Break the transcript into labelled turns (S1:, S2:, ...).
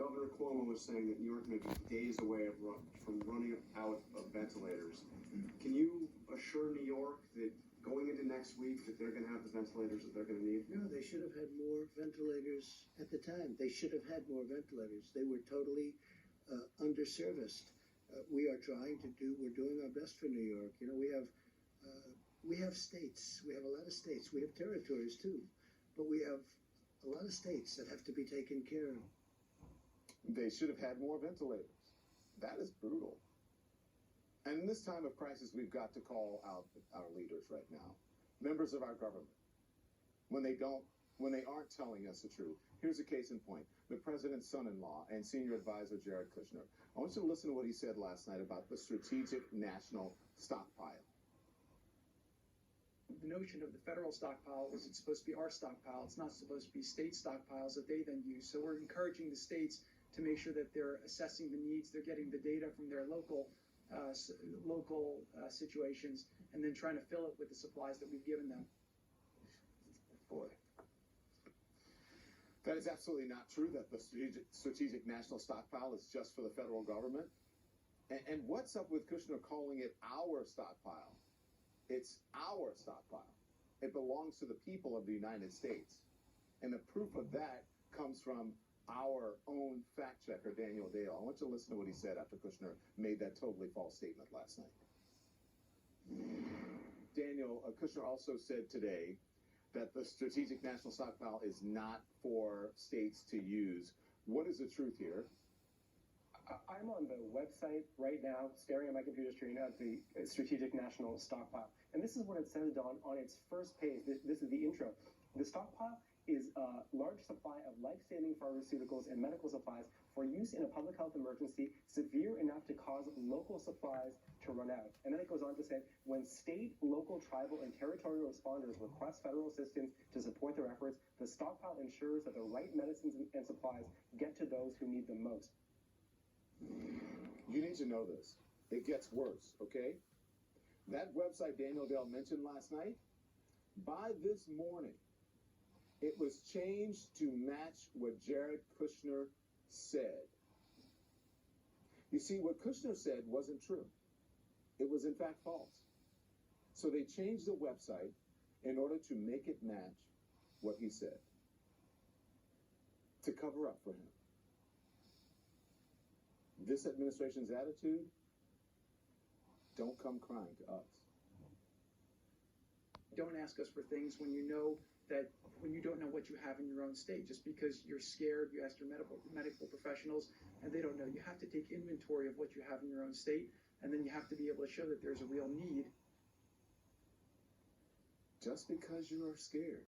S1: Governor Cuomo was saying that New York may be days away from running out of ventilators. Can you assure New York that going into next week that they're going to have the ventilators that they're going to need?
S2: No, they should have had more ventilators at the time. They should have had more ventilators. They were totally underserviced. We're doing our best for New York. You know, we have states. We have a lot of states. We have territories too, but we have a lot of states that have to be taken care of.
S3: They should have had more ventilators. That is brutal. And in this time of crisis, we've got to call out our leaders right now, members of our government, when they aren't telling us the truth. Here's a case in point. The president's son-in-law and senior advisor, Jared Kushner. I want you to listen to what he said last night about the Strategic National Stockpile.
S4: The notion of the federal stockpile was it's supposed to be our stockpile. It's not supposed to be state stockpiles that they then use. So we're encouraging the states to make sure that they're assessing the needs, they're getting the data from their local situations, and then trying to fill it with the supplies that we've given them.
S3: Boy. That is absolutely not true, that the Strategic National Stockpile is just for the federal government. And what's up with Kushner calling it our stockpile? It's our stockpile. It belongs to the people of the United States. And the proof of that comes from our own fact checker, Daniel Dale. I want you to listen to what he said after Kushner made that totally false statement last night. Daniel, Kushner also said today that the Strategic National Stockpile is not for states to use. What is the truth here?
S5: I'm on the website right now, staring at my computer screen at the Strategic National Stockpile. And this is what it says on its first page. This is the intro. The stockpile is a large supply of life-saving pharmaceuticals and medical supplies for use in a public health emergency severe enough to cause local supplies to run out. And then it goes on to say, when state, local, tribal, and territorial responders request federal assistance to support their efforts, the stockpile ensures that the right medicines and supplies get to those who need them most.
S3: You need to know this. It gets worse, okay? That website Daniel Dale mentioned last night, by this morning, it was changed to match what Jared Kushner said. You see, what Kushner said wasn't true. It was in fact false. So they changed the website in order to make it match what he said, to cover up for him. This administration's attitude, don't come crying to us.
S4: Don't ask us for things when you know that when you don't know what you have in your own state. Just because you're scared, you ask your medical professionals, and they don't know. You have to take inventory of what you have in your own state, and then you have to be able to show that there's a real need.
S3: Just because you are scared